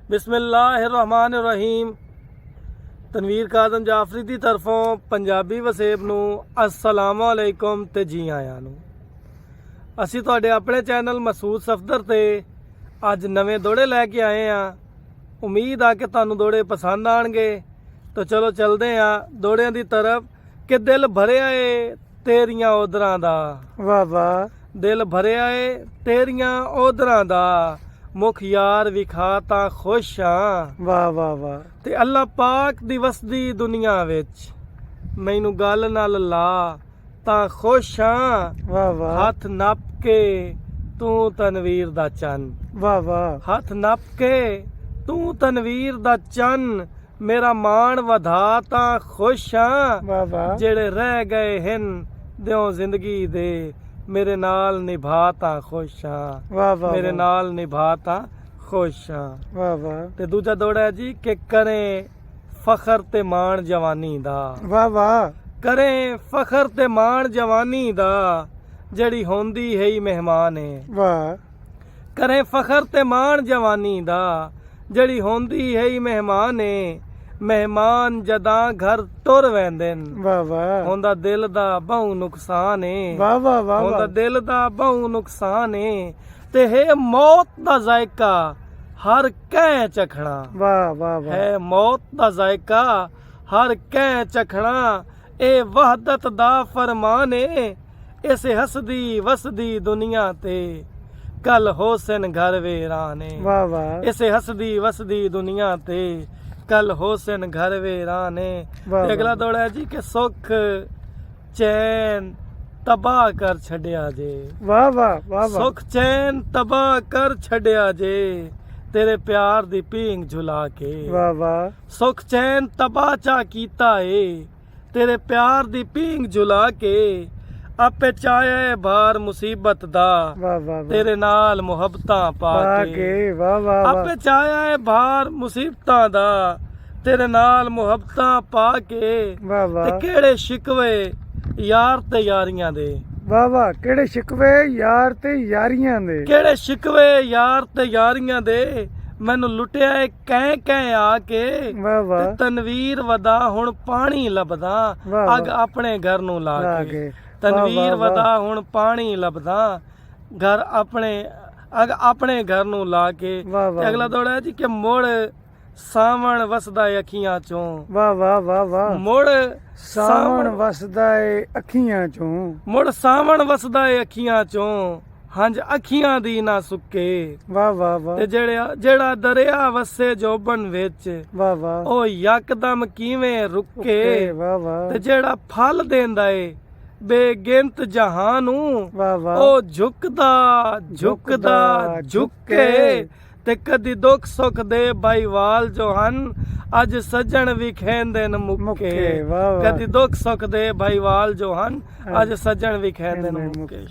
बिस्मिल्लाहिर्रहमानिर्रहीम। तनवीर काज़म जाफरी की तरफों पंजाबी वसेब नूं अस्सलामु अलैकुम ते जी आयां नूं। असी तुहाडे अपने चैनल महसूद सफदर ते अज नवे दोड़े लैके आए हैं। उम्मीद आ कि तुहानूं दोड़े पसंद आएंगे। तो चलो चलते हैं दोड़ियां की तरफ कि दिल भरिया है तेरियां ओदरां दा। वाह वाह। दिल भरिया है तेरियां ओदरां दा, मुख यार विखा तां खुश हाँ। वाह वाह वाह। ते अल्लाह पाक दी वसदी दुनिया विच मैनू गल नाल ला तां खुश हाँ। वाह वाह। हथ नप के तू तनवीर दा चन, वाह वाह। हथ नप के तू तनवीर दा चन, मेरा मान वधा तां खुश हाँ। वाह वाह। जेड़े रह गए हिन दियों जिंदगी दे, मेरे नाल निभा तां खुश हाँ। वाह वाह। मेरे नाल निभा तां खुश हाँ। वाह वाह। ते दूजा दौड़ा है जी कि करें फखर ते मान जवानी दा। वाह वाह। करें फखर ते मान जवानी दा, जड़ी होंदी है ही मेहमान है। वाह। करें फखर ते मान जवानी दा, जड़ी होंदी है ही मेहमान है। मेहमान जदा घर तुर वेंदे न, वाह वाह। होंदा दिल दा बहु नुकसान है। वाह वाह वाह। होंदा दिल दा बहु नुकसान है। ते है मौत दा जायका हर कै चखना। वाह वाह वाह। है मौत दा जायका हर कै चखना, ए वहदत दा फरमान है। इस हसदी वसदी दुनिया ते कल होसन घर वेराने। वाह वाह। इस हसदी वसदी दुनिया ते कल होसन घर वेराने। वाह अगला वाह। दौड़ा है जी कि सुख चैन तबाह कर छड़िया जे। वाह वाह वाह वाह। सुख चैन तबाह कर छड़िया जे, तेरे प्यार दी पींग झुला के। वाह वाह। सुख चैन तबाह चा कीता है, तेरे प्यार दी पींग झुला के। आपे चाया है भार मुसीबत दा, वाह वाह वाह। तेरे नाल मुहब्बतां पा के। के वाह वाह वाह। आपे चाया है भार मुसीबतां दा, तेरे नाल मुहब्बतां पा के। वाह ते वाह। केड़े शिकवे यार ते यारियां दे। वाह वाह। केड़े शिकवे यार ते यारियां दे। केड़े शिकवे यार ते यारियां दे, मैनू लुटिया है कैं कैं आके। वाह वाह। ते तनवीर वदा हुण पानी लभदा, वाह अग वाह। अपने घर नू ला ला के। के। तनवीर वाह वाह वदा हुण पानी लभदा, घर अपने अग अपने घर नू ला के। वाह ते वाह। अगला दौड़ा है जी कि मुड़ सावण वसदा है अखियां चों। वाह वाह वाह वाह। मुड़ सावण वसदा ਏ ਅੱਖੀਆਂ ਚੋਂ। मुड़ सावण वसदा है अखियां चों, हंज अखियां दी ना सुके। वाह वाह वाह। ते जेड़ा दरिया वसे जोबन विच, वाह वाह। ओ यकदम किवें रुके। वाह वाह। ते जेड़ा फल देंदा है बेगिनत जहां नू, वाह वाह। ओ झुकदा झुकदा झुके। ते कदी दुख सुख दे भाईवाल जो हन, अज सजन विखेंदे न मुके। वाह वाह। कदी दुख सुख दे भाईवाल जो हन, अज सजन विखेंदे न मुके।